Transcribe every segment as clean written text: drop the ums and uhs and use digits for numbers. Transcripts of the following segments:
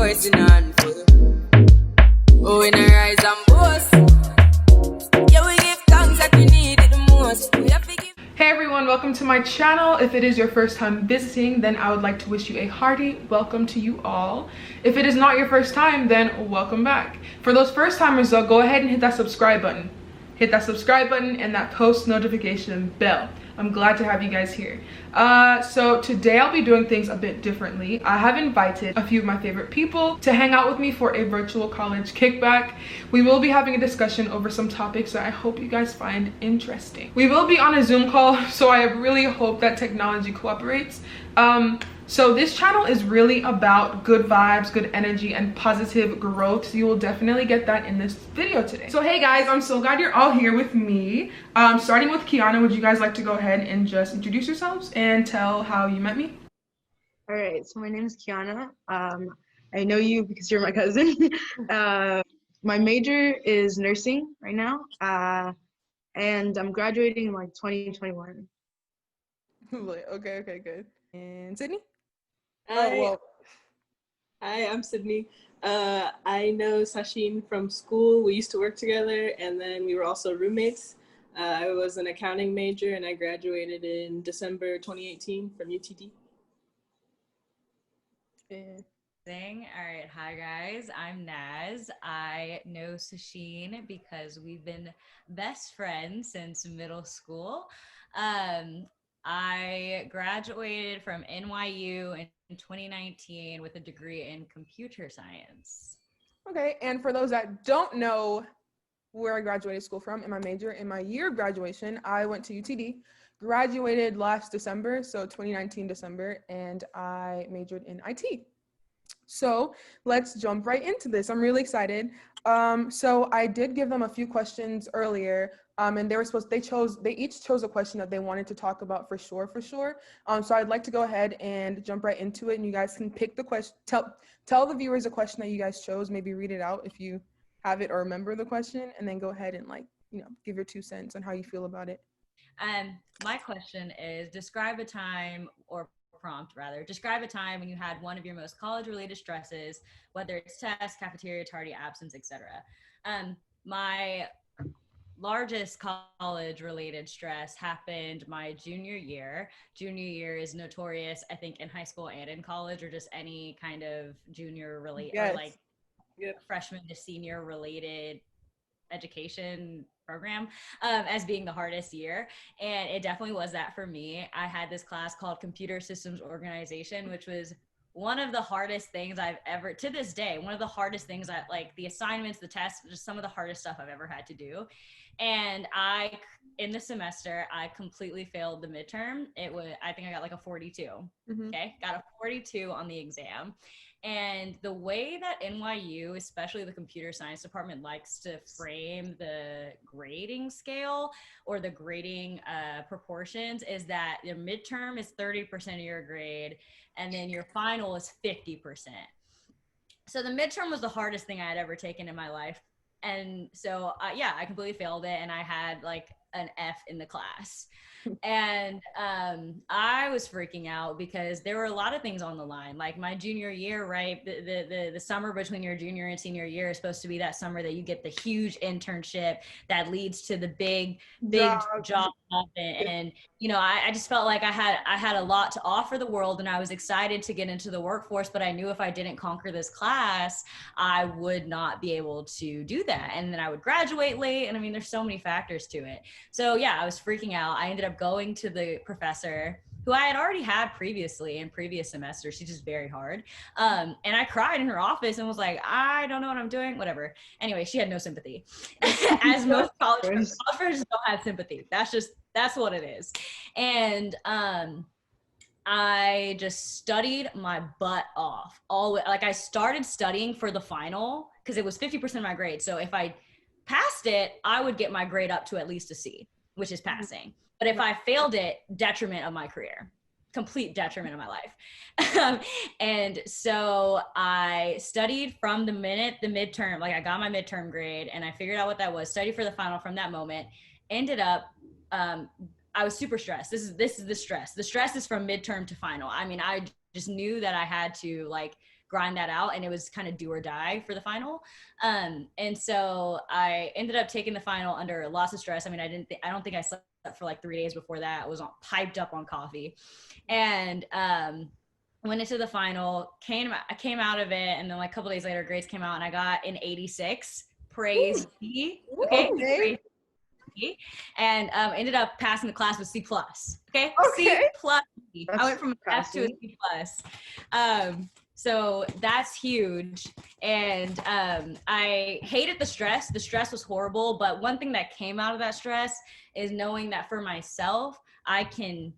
force in a handful. Oh, in a rise and boast. Yeah, we give thanks that we need it the most. We have to give. Hey everyone, welcome to my channel. If it is your first time visiting, then I would like to wish you a hearty welcome to you all. If it is not your first time, then welcome back. For those first timers though, go ahead and hit that subscribe button. Hit that subscribe button and that post notification bell. I'm glad to have you guys here. So today I'll be doing things a bit differently. I have invited a few of my favorite people to hang out with me for a virtual college kickback. We will be having a discussion over some topics that I hope you guys find interesting. We will be on a Zoom call, so I really hope that technology cooperates. So this channel is really about good vibes, good energy, and positive growth. So you will definitely get that in this video today. So hey guys, I'm so glad you're all here with me. Starting with Kiana, would you guys like to go ahead and just introduce yourselves and tell how you met me? All right, so my name is Kiana. I know you because you're my cousin. My major is nursing right now, and I'm graduating in like 2021. Okay, good. And Sydney? Hi, I'm Sydney. I know Sasheen from school. We used to work together, and then we were also roommates. I was an accounting major, and I graduated in December 2018 from UTD. All right, hi guys, I'm Naz. I know Sasheen because we've been best friends since middle school. I graduated from NYU in 2019 with a degree in computer science. Okay, and for those that don't know where I graduated school from in my major, in my year of graduation, I went to UTD, graduated last December, so 2019 December, and I majored in IT. So let's jump right into this. I'm really excited. So I did give them a few questions earlier, and they each chose a question that they wanted to talk about for sure. So I'd like to go ahead and jump right into it, and you guys can pick the question. Tell the viewers a question that you guys chose. Maybe read it out if you have it or remember the question, and then go ahead and give your 2 cents on how you feel about it. My question is: describe a time when you had one of your most college-related stresses, whether it's test, cafeteria, tardy, absence, etc. My largest college-related stress happened my junior year. Junior year is notorious, I think, in high school and in college, or just any kind of junior related, Yes. or like freshman to senior related education program, as being the hardest year. And it definitely was that for me. I had this class called Computer Systems Organization, which was one of the hardest things I've ever, to this day, one of the hardest things the assignments, the tests, just some of the hardest stuff I've ever had to do. And in the semester, I completely failed the midterm. I think I got like a 42. Mm-hmm. Okay. Got a 42 on the exam. And the way that NYU, especially the computer science department, likes to frame the grading scale or the grading proportions is that your midterm is 30% of your grade, and then your final is 50%. So the midterm was the hardest thing I had ever taken in my life. And so, I completely failed it, and I had like an F in the class. And I was freaking out because there were a lot of things on the line. Like my junior year, right? The summer between your junior and senior year is supposed to be that summer that you get the huge internship that leads to the big job. And I just felt like I had a lot to offer the world, and I was excited to get into the workforce, but I knew if I didn't conquer this class, I would not be able to do that. And then I would graduate late. And I mean, there's so many factors to it. So I was freaking out. I ended up going to the professor who I had already had previously in previous semesters. She's just very hard. And I cried in her office and was like, I don't know what I'm doing, whatever. Anyway, she had no sympathy. As most college professors don't have sympathy. That's what it is. And I just studied my butt off. I started studying for the final because it was 50% of my grade. So if I passed it, I would get my grade up to at least a C, which is passing. But if I failed it, detriment of my career, complete detriment of my life. And so I studied from the minute the midterm, I got my midterm grade and I figured out what that was, studied for the final from that moment, ended up, I was super stressed. This is the stress. The stress is from midterm to final. I mean, I just knew that I had to grind that out, and it was kind of do or die for the final. And so I ended up taking the final under lots of stress. I mean, I don't think I slept for like 3 days before that. I was piped up on coffee, and went into the final, I came out of it, and then like a couple days later, grades came out, and I got an 86. Praise be. Okay. Praise be. And ended up passing the class with C+. Okay. C+. I went from an F to a C+. So that's huge. And I hated the stress. The stress was horrible. But one thing that came out of that stress is knowing that for myself, I can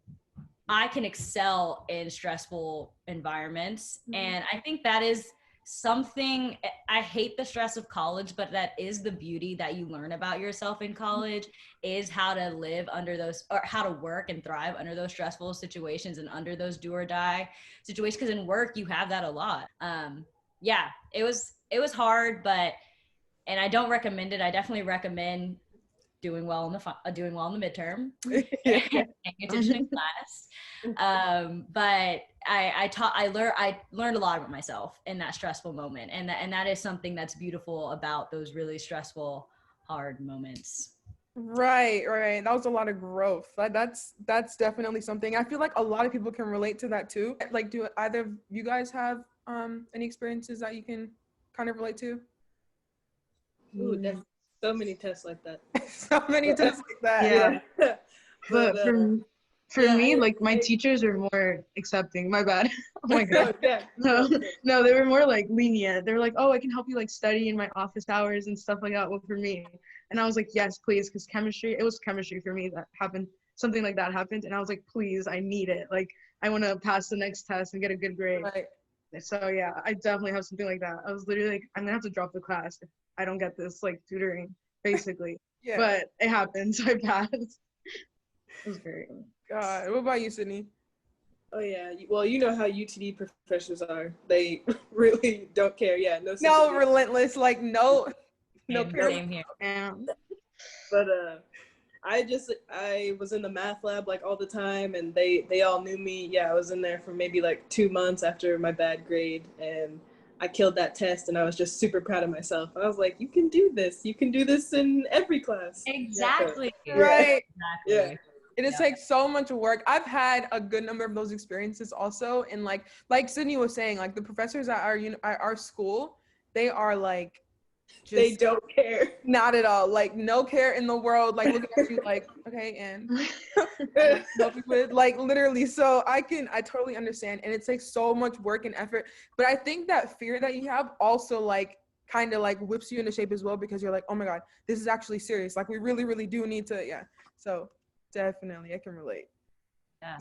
excel in stressful environments. And I think that is something, I hate the stress of college, but that is the beauty that you learn about yourself in college, is how to live under those, or how to work and thrive under those stressful situations and under those do or die situations. Because in work, you have that a lot. Yeah, it was hard, and I don't recommend it. I definitely recommend doing well in the midterm, paying attention in class. But I learned a lot about myself in that stressful moment, and that is something that's beautiful about those really stressful, hard moments. Right. That was a lot of growth. That's definitely something. I feel like a lot of people can relate to that too. Like, do either of you guys have any experiences that you can kind of relate to? Ooh, there's so many tests like that. So many tests like that. Yeah. But for me, like my teachers are more accepting. My bad. Oh my god. No, they were more like lenient. They were like, oh, I can help you like study in my office hours and stuff like that. Well, for me, and I was like, yes, please, because it was chemistry for me that happened. Something like that happened, and I was like, please, I need it. Like, I want to pass the next test and get a good grade. Right. So yeah, I definitely have something like that. I was literally like, I'm gonna have to drop the class if I don't get this like tutoring, basically. Yeah. But it happened, so I passed. It was great. God, what about you, Sydney? Oh yeah, well, you know how UTD professors are. They really don't care. Yeah, no relentless, like no care. Same here. Yeah. But I was in the math lab like all the time, and they all knew me. Yeah, I was in there for maybe like 2 months after my bad grade, and I killed that test, and I was just super proud of myself. I was like, you can do this. You can do this in every class. Exactly. Yeah. Right. Exactly. Yeah. It just takes so much work. I've had a good number of those experiences also. And like Sydney was saying, like the professors at our school, they are like, they don't care. Not at all. Like no care in the world. Like looking at you like, okay, and like literally. So I totally understand. And it takes so much work and effort. But I think that fear that you have also like kind of like whips you into shape as well, because you're like, oh my God, this is actually serious. Like we really, really do need to, yeah. So definitely, I can relate. Yeah.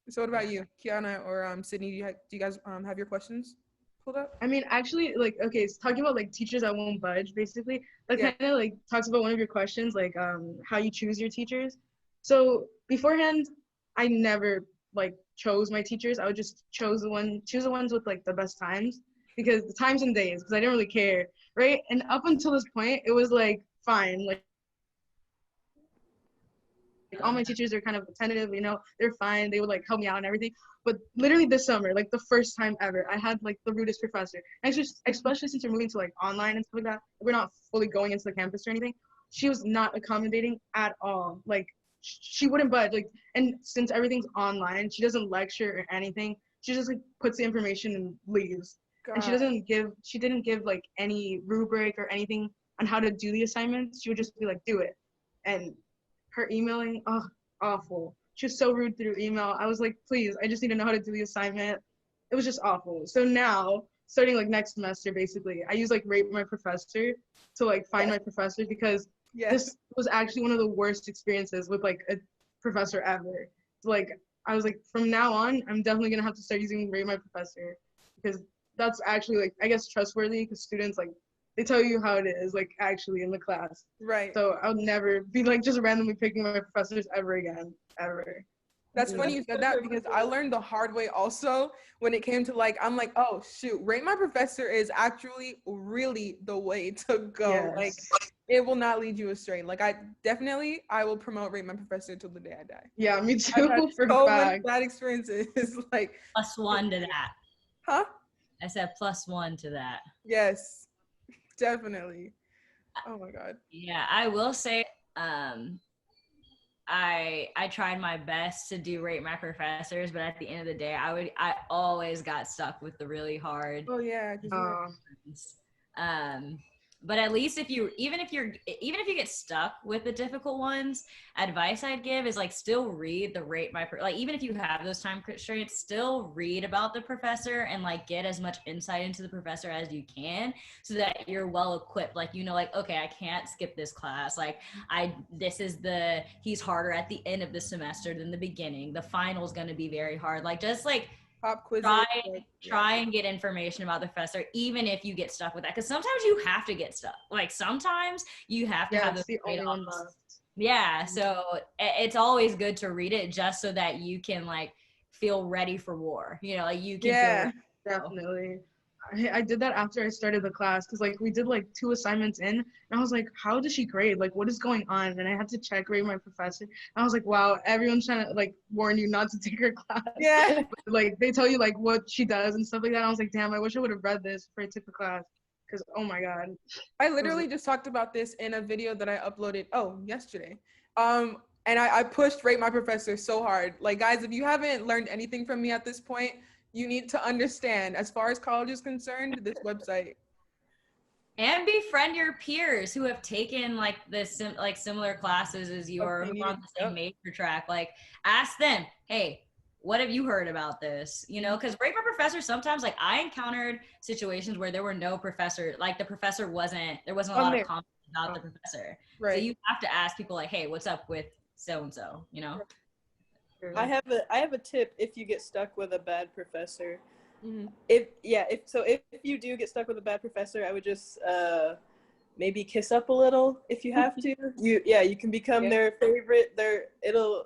So what about you, Kiana or Sydney? Do you guys have your questions pulled up? I mean, actually, like, okay, so talking about like teachers that won't budge, basically, that kind of like talks about one of your questions, like how you choose your teachers. So beforehand, I never like chose my teachers. I would just choose the ones with like the best times, because the times and days, because I didn't really care, right? And up until this point, it was like fine, like all my teachers are kind of attentive, they're fine, they would like help me out and everything. But literally this summer, like the first time ever, I had like the rudest professor. And especially since we're moving to like online and stuff like that, we're not fully going into the campus or anything. She was not accommodating at all. Like she wouldn't budge. Like, and since everything's online, she doesn't lecture or anything. She just like puts the information and leaves. God. And she didn't give like any rubric or anything on how to do the assignments. She would just be like, do it. And her emailing, awful. She was so rude through email. I was like, please, I just need to know how to do the assignment. It was just awful. So now, starting like next semester, basically, I use like Rate My Professor to like find my professors, because this was actually one of the worst experiences with like a professor ever. Like, I was like, from now on, I'm definitely gonna have to start using Rate My Professor, because that's actually like, I guess, trustworthy, because students like, they tell you how it is, like, actually in the class. Right. So I'll never be, like, just randomly picking my professors ever again, ever. That's funny you said that, because I learned the hard way also when it came to, like, I'm like, oh, shoot, Rate My Professor is actually really the way to go. Yes. Like, it will not lead you astray. Like, I will promote Rate My Professor till the day I die. Yeah, me too. I've had so many bad experiences. Like, +1 to that. Huh? said +1 to that. Yes, definitely. Oh my God. Yeah, I will say, I tried my best to do rate my professors, but at the end of the day, I always got stuck with the really hard Oh yeah. 'Cause ones. But at least even if you get stuck with the difficult ones, advice I'd give is like still read the rate my like even if you have those time constraints, still read about the professor and like get as much insight into the professor as you can so that you're well equipped. Like, like, okay, I can't skip this class. Like he's harder at the end of the semester than the beginning. The final's gonna be very hard. Like just like pop quizzes. Try and get information about the professor, even if you get stuck with that. Because sometimes you have to get stuck. Like sometimes you have to have it's the only one left. Yeah, so it's always good to read it just so that you can like feel ready for war. Like you can feel ready. Definitely. I did that after I started the class because like we did like 2 assignments in and I was like, how does she grade? Like what is going on? And I had to check rate my professor. And I was like, wow, everyone's trying to like warn you not to take her class. Yeah. But, like they tell you like what she does and stuff like that. And I was like, damn, I wish I would have read this before I took the class. Because oh my God. I literally just talked about this in a video that I uploaded yesterday. And I pushed rate my professor so hard. Like guys, if you haven't learned anything from me at this point, you need to understand, as far as college is concerned, this website. And befriend your peers who have taken like similar classes as you or who are on the same major track. Like ask them, hey, what have you heard about this? Because rate my professor, sometimes like I encountered situations where there were no professor, like there wasn't a lot of confidence about the professor. Right. So you have to ask people like, hey, what's up with so-and-so, I have a tip if you get stuck with a bad professor. Mm-hmm. If you do get stuck with a bad professor, I would just maybe kiss up a little if you have to. You can become their favorite. It'll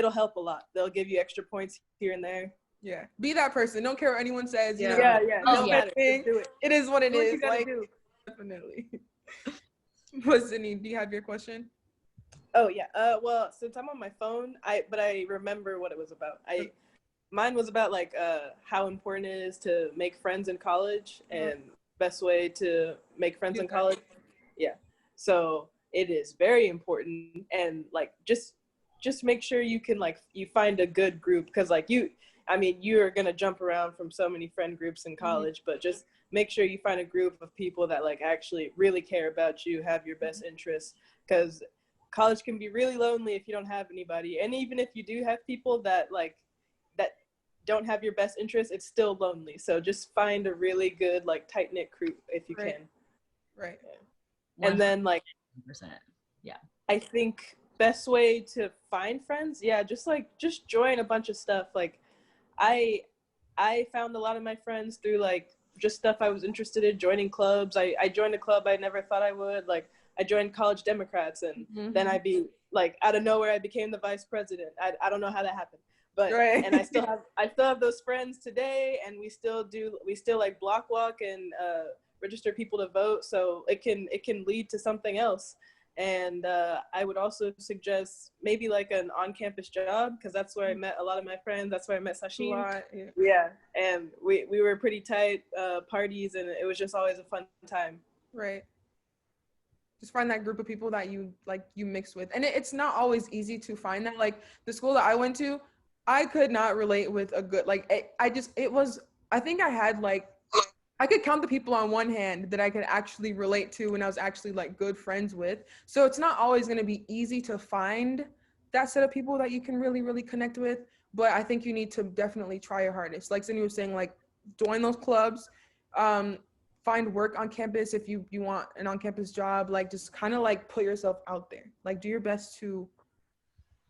help a lot. They'll give you extra points here and there. Yeah, be that person. Don't care what anyone says. Yeah. Oh, yeah. Do it. It is what it is. You gotta do. Definitely. But Sydney, do you have your question? Oh yeah. Well, since I'm on my phone, I remember what it was about. Mine was about like how important it is to make friends in college and best way to make friends in college. Yeah. So it is very important, and like just make sure you can like you find a good group, because like you're gonna jump around from so many friend groups in college, but just make sure you find a group of people that like actually really care about you, have your best interests, because college can be really lonely if you don't have anybody. And even if you do have people that don't have your best interests, it's still lonely. So just find a really good like tight-knit group if you can. Right. Yeah. And then like 100%. Yeah. I think best way to find friends, just join a bunch of stuff. Like I found a lot of my friends through like just stuff I was interested in, joining clubs. I joined a club I never thought I would. Like I joined College Democrats, and then like out of nowhere I became the vice president. I don't know how that happened, but and I still have those friends today, and we still like block walk and register people to vote. So it can lead to something else. And I would also suggest maybe like an on-campus job, because that's where I met a lot of my friends. That's where I met Sasheen. Yeah, and we were pretty tight parties, and it was just always a fun time. Right. Just find that group of people that you mix with. And it's not always easy to find that. Like the school that I went to, I could not relate with a good, like, I think I had like, I could count the people on one hand that I could actually relate to and I was actually like good friends with. So it's not always going to be easy to find that set of people that you can really, really connect with. But I think you need to definitely try your hardest. Like Cindy was saying, like join those clubs, find work on campus if you want an on-campus job. Like just kind of like put yourself out there. Like do your best to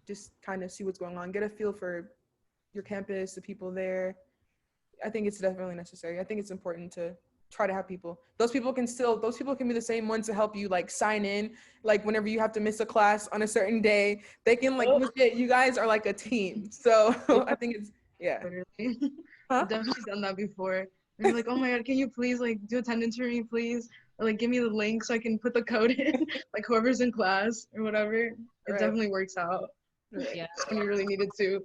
just kind of see what's going on. Get a feel for your campus, the people there. I think it's definitely necessary. I think it's important to try to have people. Those people can be the same ones to help you like sign in. Like whenever you have to miss a class on a certain day, they can like look at you guys are like a team. So I think it's Literally. I've definitely done that before. They're like, oh my God, can you please like do attendance for me, please? Or like give me the link so I can put the code in, like whoever's in class or whatever. It definitely works out. Yeah. When you really need it to.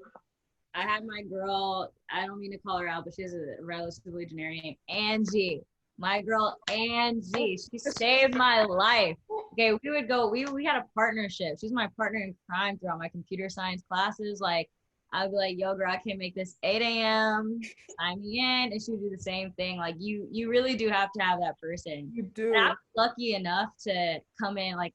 I had my girl, I don't mean to call her out, but she has a relatively generic name, Angie. My girl, Angie, she saved my life. Okay, we would go, we had a partnership. She's my partner in crime throughout my computer science classes. Like, I'd be like, yo, girl, I can't make this 8 a.m. Sign me in. And she would do the same thing. Like, you really do have to have that person. You And do. I was lucky enough to come in, like,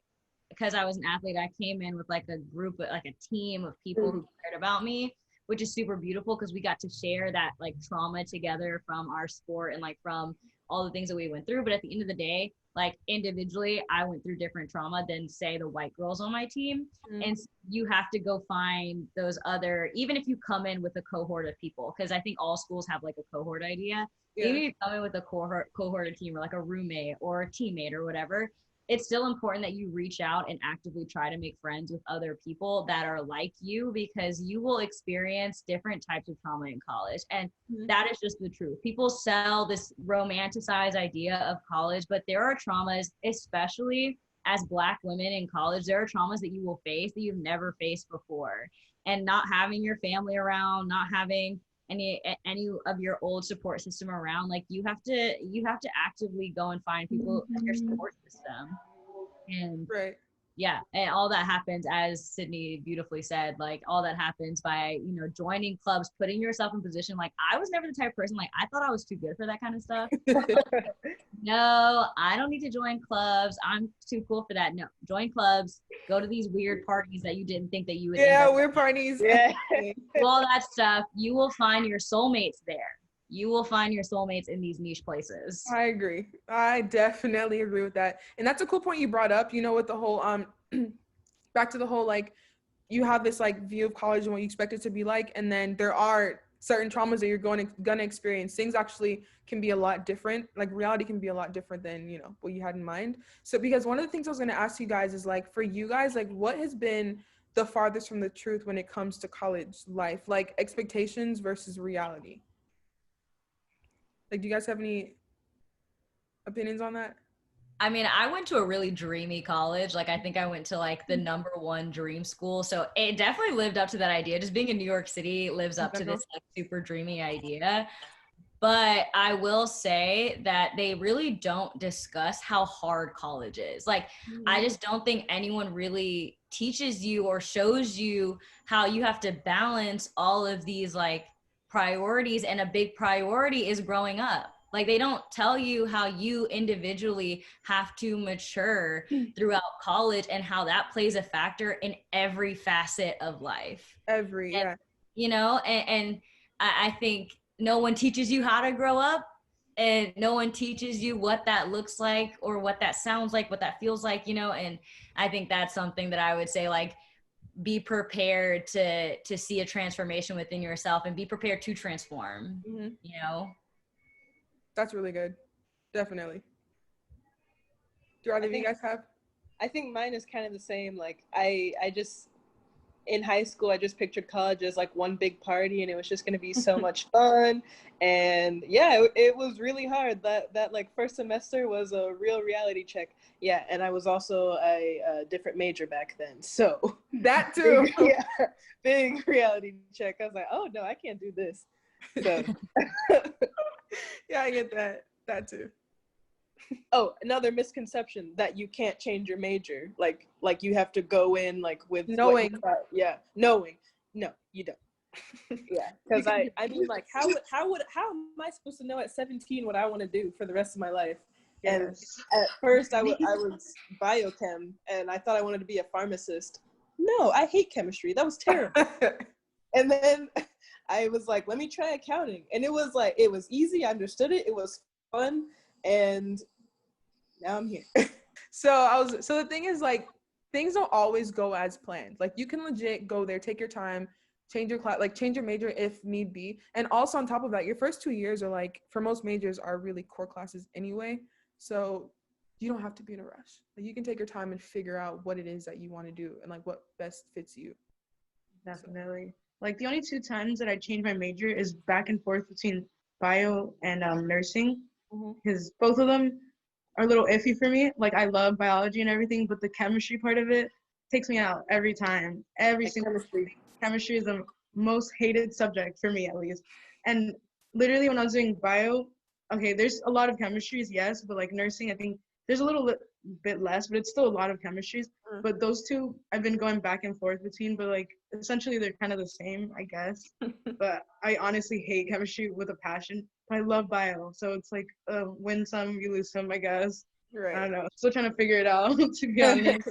because I was an athlete, I came in with like a group, like a team of people who cared about me, which is super beautiful because we got to share that like trauma together from our sport and like from all the things that we went through. But at the end of the day, like individually, I went through different trauma than say the white girls on my team. And you have to go find those other, even if you come in with a cohort of people, because I think all schools have like a cohort idea. Even if you come in with a cohort of team or like a roommate or a teammate or whatever, it's still important that you reach out and actively try to make friends with other people that are like you, because you will experience different types of trauma in college. And that is just the truth. People sell this romanticized idea of college, but there are traumas, especially as Black women in college, there are traumas that you will face that you've never faced before. And not having your family around, not having any of your old support system around, like you have to actively go and find people in your support system. And yeah, and all that happens, as Sydney beautifully said, like all that happens by, you know, joining clubs, putting yourself in position. Like I was never the type of person, like I thought I was too good for that kind of stuff. No, I don't need to join clubs, I'm too cool for that. No, join clubs, go to these weird parties that you didn't think that you would weird parties. Do all that stuff. You will find your soulmates there. You will find your soulmates in these niche places. I agree. I definitely agree with that. And that's a cool point you brought up, you know, with the whole back to the whole like you have this like view of college and what you expect it to be like, and then there are certain traumas that you're gonna experience. Things actually can be a lot different. Like reality can be a lot different than, you know, what you had in mind. So because one of the things I was gonna ask you guys is like, for you guys, like what has been the farthest from the truth when it comes to college life, like expectations versus reality? Like, do you guys have any opinions on that? I mean, I went to a really dreamy college. Like, I think I went to like the #1 dream school. So it definitely lived up to that idea. Just being in New York City lives up to this like super dreamy idea. But I will say that they really don't discuss how hard college is. Like, I just don't think anyone really teaches you or shows you how you have to balance all of these like priorities. And a big priority is growing up. Like, they don't tell you how you individually have to mature throughout college and how that plays a factor in every facet of life. You know, and I think no one teaches you how to grow up, and no one teaches you what that looks like or what that sounds like, what that feels like, you know. And I think that's something that I would say, like, be prepared to see a transformation within yourself and be prepared to transform, you know. That's really good. Definitely. Do either of you guys have? I think mine is kind of the same. Like I just, in high school, I just pictured college as like one big party, and it was just going to be so much fun. And yeah, it was really hard. That like first semester was a real reality check. Yeah, and I was also a different major back then, so that too. Big reality check. I was like, oh no, I can't do this. So yeah, I get that too. Oh, another misconception, that you can't change your major. Like you have to go in like with knowing. Knowing. No, you don't. Yeah, because I mean, like, how am I supposed to know at 17 what I want to do for the rest of my life? And at first I was biochem, and I thought I wanted to be a pharmacist. No, I hate chemistry. That was terrible. And then I was like, let me try accounting. And it was like, it was easy. I understood it. It was fun. And now I'm here. So the thing is, like, things don't always go as planned. Like, you can legit go there, take your time, change your class, like change your major if need be. And also on top of that, your first 2 years are like, for most majors, are really core classes anyway. So you don't have to be in a rush. Like, you can take your time and figure out what it is that you want to do and like what best fits you. Definitely. Like, the only 2 times that I changed my major is back and forth between bio and nursing, because both of them are a little iffy for me. Like, I love biology and everything, but the chemistry part of it takes me out every time. Every single chemistry is most hated subject for me, at least. And literally when I was doing bio, okay, there's a lot of chemistries, yes, but like nursing, I think there's a bit less, but it's still a lot of chemistries. But those two I've been going back and forth between, but like essentially they're kind of the same, I guess. But I honestly hate chemistry with a passion. But I love bio, so it's like win some, you lose some, I guess. Right. I don't know. Still trying to figure it out, to be honest.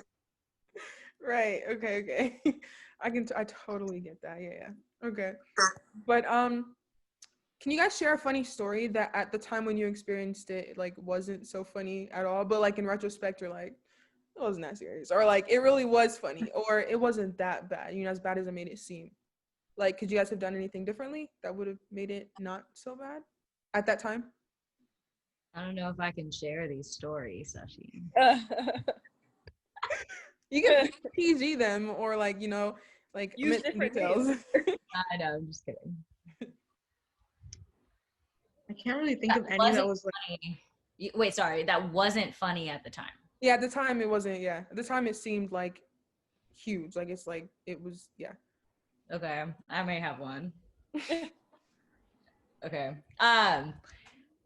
Right. Okay. I totally get that. Yeah. Okay. But can you guys share a funny story that at the time when you experienced it, like wasn't so funny at all, but like in retrospect, you're like, it wasn't that serious, or like it really was funny, or it wasn't that bad, as bad as it made it seem. Like, could you guys have done anything differently that would have made it not so bad at that time? I don't know if I can share these stories, Sashi. You can PG them, or like like use different details. names. I know, I'm just kidding. I can't really think of any that was like. Funny. Wait, sorry, that wasn't funny at the time. Yeah, at the time it wasn't. Yeah, at the time it seemed like huge. Like it was. Yeah. Okay, I may have one. Okay.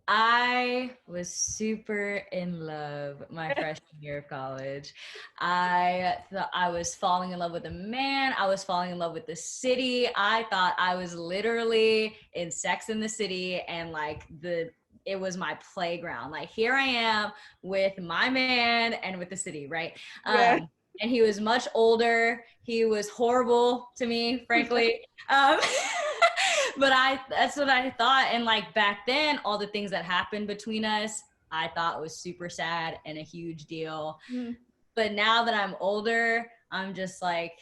I was super in love my freshman year of college. I thought I was falling in love with a man. I was falling in love with the city. I thought I was literally in Sex and the City, and like it was my playground. Like, here I am with my man and with the city, right? Yeah. And he was much older. He was horrible to me, frankly. But that's what I thought. And like back then, all the things that happened between us, I thought was super sad and a huge deal. But now that I'm older, I'm just like,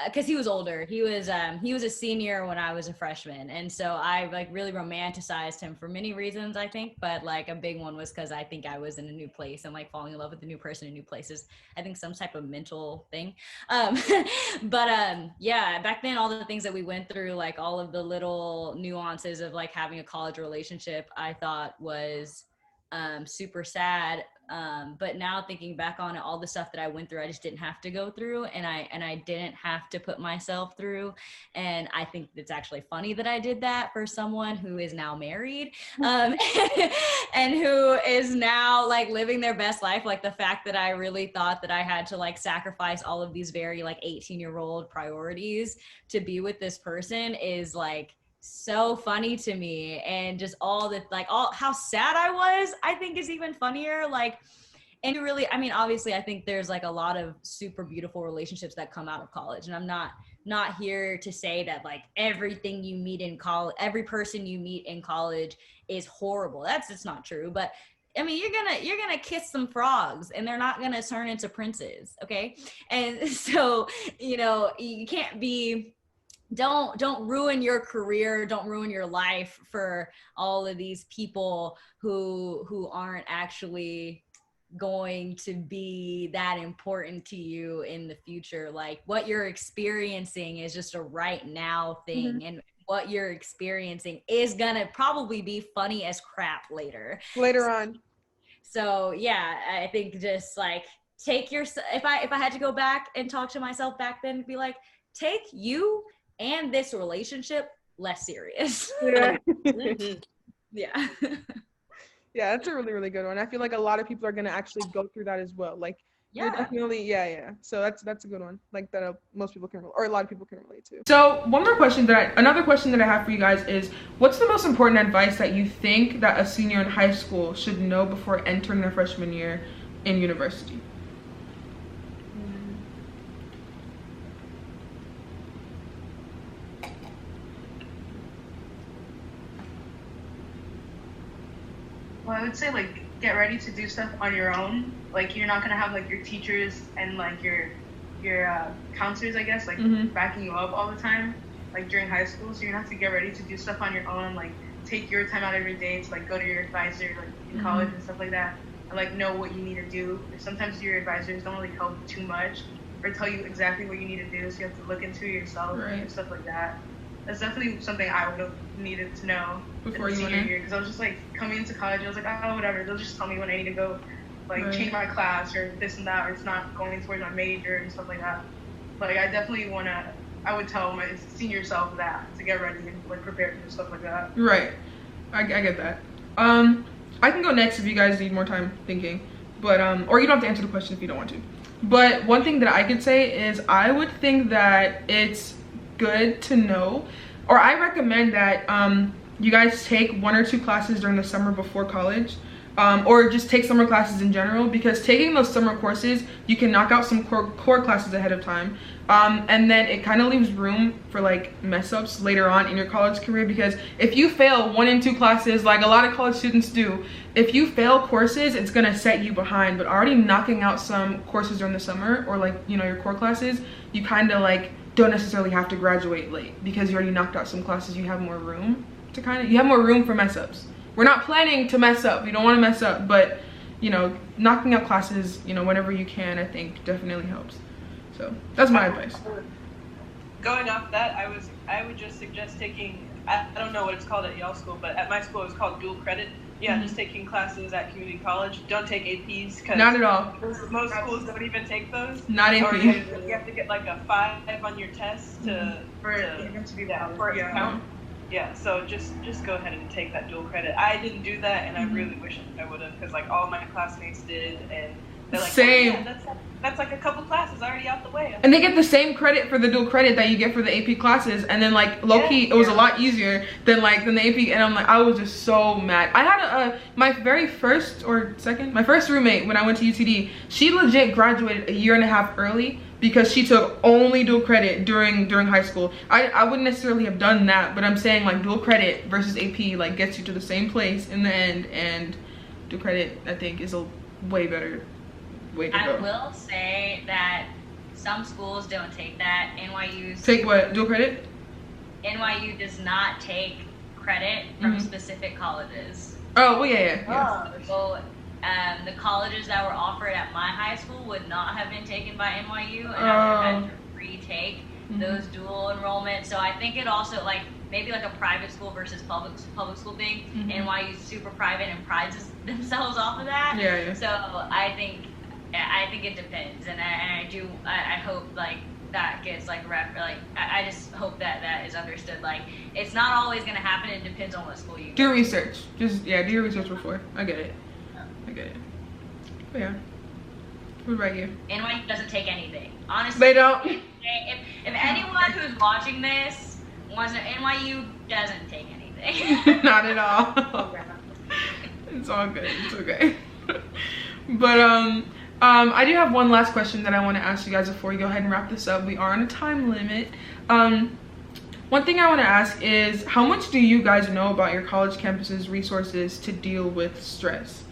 because he was older. He was a senior when I was a freshman. And so I like really romanticized him for many reasons, I think. But like a big one was because I think I was in a new place, and like falling in love with a new person in new places, I think some type of mental thing. Yeah, back then, all the things that we went through, like all of the little nuances of like having a college relationship, I thought was super sad. But now thinking back on it, all the stuff that I went through, I just didn't have to go through, and I didn't have to put myself through. And I think it's actually funny that I did that for someone who is now married, and who is now like living their best life. Like the fact that I really thought that I had to like sacrifice all of these very like 18-year-old priorities to be with this person is like so funny to me. And just all how sad I was, I think is even funnier. Like, and really, I mean, obviously I think there's like a lot of super beautiful relationships that come out of college, and I'm not here to say that like everything you meet in college, every person you meet in college is horrible. That's just not true. But I mean, you're gonna kiss some frogs, and they're not gonna turn into princes, okay? And so, you can't be, don't ruin your career, don't ruin your life for all of these people who aren't actually going to be that important to you in the future. Like, what you're experiencing is just a right now thing, and what you're experiencing is gonna probably be funny as crap later on. So yeah, I think just like take your, if I had to go back and talk to myself back then, be like, take you and this relationship less serious. Yeah. Yeah. Yeah, that's a really, really good one. I feel like a lot of people are going to actually go through that as well. Like, you're definitely, yeah. So that's a good one. Like that most people can, or a lot of people can relate to. So another question that I have for you guys is, what's the most important advice that you think that a senior in high school should know before entering their freshman year in university? Well, I would say like get ready to do stuff on your own. Like you're not gonna have like your teachers and like your counselors, I guess, like backing you up all the time, like during high school. So you're gonna have to get ready to do stuff on your own. Like take your time out every day to like go to your advisor, like in college and stuff like that, and like know what you need to do. Sometimes your advisors don't really help too much or tell you exactly what you need to do, so you have to look into it yourself and stuff like that. That's definitely something I would have needed to know before senior year, because I was just like coming into college, I was like, oh, whatever, they'll just tell me when I need to go, like change my class or this and that, or it's not going towards my major and stuff like that. Like I I would tell my senior self that to get ready and like prepare for stuff like that. Right. I get that. I can go next if you guys need more time thinking, but or you don't have to answer the question if you don't want to. But one thing that I could say is I would think that it's good to know, or I recommend that you guys take 1 or 2 classes during the summer before college, or just take summer classes in general, because taking those summer courses, you can knock out some core classes ahead of time, and then it kind of leaves room for like mess ups later on in your college career. Because if you fail 1 and 2 classes, like a lot of college students do, if you fail courses, it's gonna set you behind. But already knocking out some courses during the summer, or like, you know, your core classes, you kind of like don't necessarily have to graduate late because you already knocked out some classes. You have more room to you have more room for mess ups. We're not planning to mess up, we don't want to mess up, but you know, knocking out classes, you know, whenever you can, I think definitely helps. So that's my advice. Going off that, I would just suggest taking, I don't know what it's called at y'all school, but at my school it's called dual credit. Yeah, just taking classes at community college. Don't take APs. Not at all. Most schools don't even take those. Not AP. Or you have to get like a 5 on your test for it to count. Yeah, so just go ahead and take that dual credit. I didn't do that, and I really wish I would have, because like all my classmates did, and they're like, same. Oh, yeah, that's like a couple classes already out the way. And they get the same credit for the dual credit that you get for the AP classes, and then like low-key, it was a lot easier than the AP, and I'm like, I was just so mad. I had my first roommate when I went to UTD, she legit graduated a year and a half early because she took only dual credit during high school. I wouldn't necessarily have done that, but I'm saying like dual credit versus AP like gets you to the same place in the end, and dual credit I think is a way better way to go. I will say that some schools don't take that. Take what? Dual credit? NYU does not take credit from specific colleges. Oh, well, yeah. So the colleges that were offered at my high school would not have been taken by NYU, and I would have had to retake those dual enrollments. So I think it also, like, maybe like a private school versus public school thing. NYU is super private and prides themselves off of that. Yeah. So I think it depends, and I hope like that gets like I just hope that is understood. Like, it's not always gonna happen. It depends on what school you do. Research. Just do your research before. I get it. But yeah. What about you? NYU doesn't take anything. Honestly, they don't. If anyone who's watching this wants to, NYU doesn't take anything. Not at all. It's all good. It's okay. But I do have one last question that I want to ask you guys before we go ahead and wrap this up. We are on a time limit. One thing I want to ask is, how much do you guys know about your college campus's resources to deal with stress?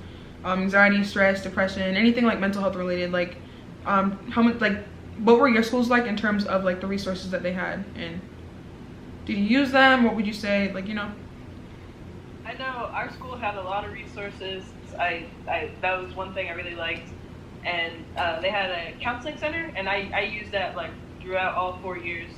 Anxiety, stress, depression, anything like mental health related. Like, how much, like, what were your schools like in terms of like the resources that they had, and did you use them? What would you say, like, you know? I know our school had a lot of resources. That was one thing I really liked, and they had a counseling center, and I used that like throughout all 4 years.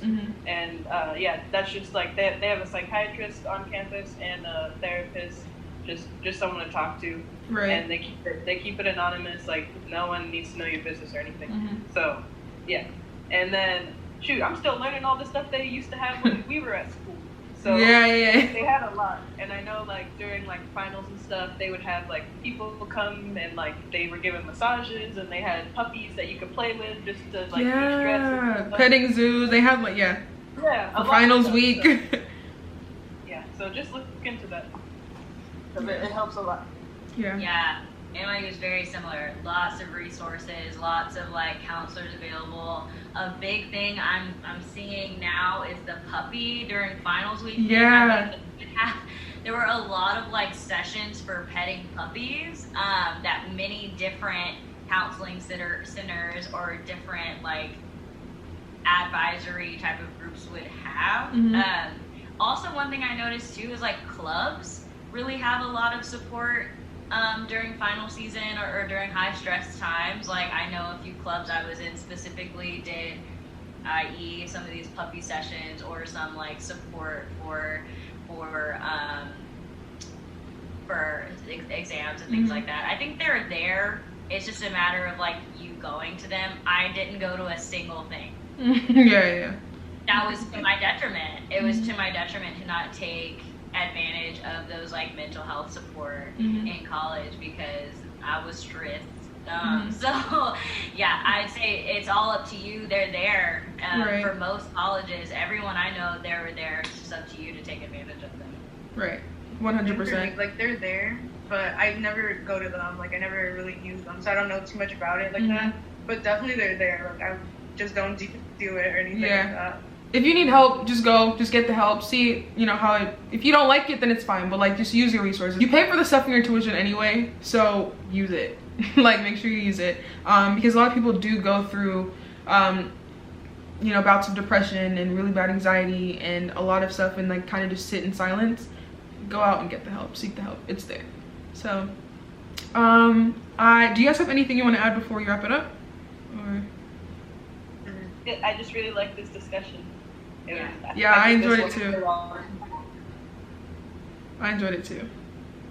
And yeah, that's just like they have a psychiatrist on campus and a therapist, just someone to talk to. Right. And they keep it anonymous, like no one needs to know your business or anything. So yeah, and then shoot, I'm still learning all the stuff they used to have when we were at school. So yeah. They had a lot, and I know like during like finals and stuff, they would have like people come and like they were given massages, and they had puppies that you could play with just to like de-stress. Petting zoos. They had like for finals week. So, yeah, so just look into that. It helps a lot. Yeah, NYU is very similar. Lots of resources, lots of like counselors available. A big thing I'm seeing now is the puppy during finals week. Yeah. There were a lot of like sessions for petting puppies that many different counseling centers or different like advisory type of groups would have. Also, one thing I noticed too is like clubs really have a lot of support during final season or during high stress times. Like, I know a few clubs I was in specifically did, i.e. some of these puppy sessions or some like support for exams and things like that. I think they're there. It's just a matter of like you going to them. I didn't go to a single thing. Yeah. that was to my detriment. It was to my detriment to not take advantage of those like mental health support in college because I was stressed. So yeah, I'd say it's all up to you. They're there for most colleges. Everyone I know, they were there. It's just up to you to take advantage of them. Right, 100%. Like they're there, but I never go to them. Like I never really use them, so I don't know too much about it like that. But definitely they're there. Like I just don't do it or anything like that. If you need help, just go, just get the help. See, you know, how it, if you don't like it, then it's fine, but like just use your resources. You pay for the stuff in your tuition anyway, so use it. Like make sure you use it. Because a lot of people do go through, you know, bouts of depression and really bad anxiety and a lot of stuff and like kind of just sit in silence. Go out and get the help, seek the help, it's there. So, do you guys have anything you want to add before we wrap it up? Or? I just really like this discussion. I enjoyed it too. I enjoyed it too.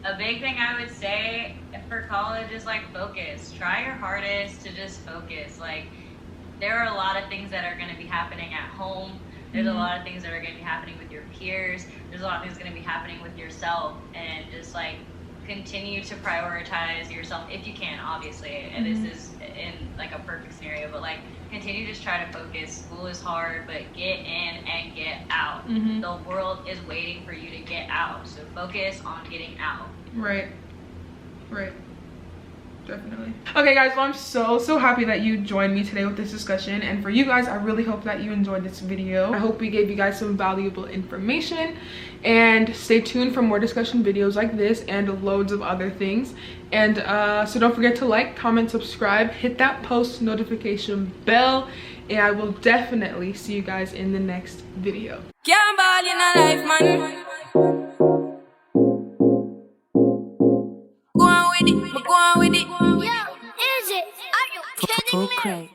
A big thing I would say for college is like focus. Try your hardest to just focus. Like there are a lot of things that are going to be happening at home. There's a lot of things that are going to be happening with your peers. There's a lot of things going to be happening with yourself, and just like continue to prioritize yourself if you can, obviously. And this is in like a perfect scenario, but like continue to just try to focus. School is hard, but get in and get out. The world is waiting for you to get out, so focus on getting out. Right, definitely. Okay guys, well I'm so happy that you joined me today with this discussion, and for you guys, I really hope that you enjoyed this video. I hope we gave you guys some valuable information, and stay tuned for more discussion videos like this and loads of other things. And so don't forget to like, comment, subscribe, hit that post notification bell, and I will definitely see you guys in the next video. Can't ball in a life, man. Go on with it. Yo, is it? Are you kidding me?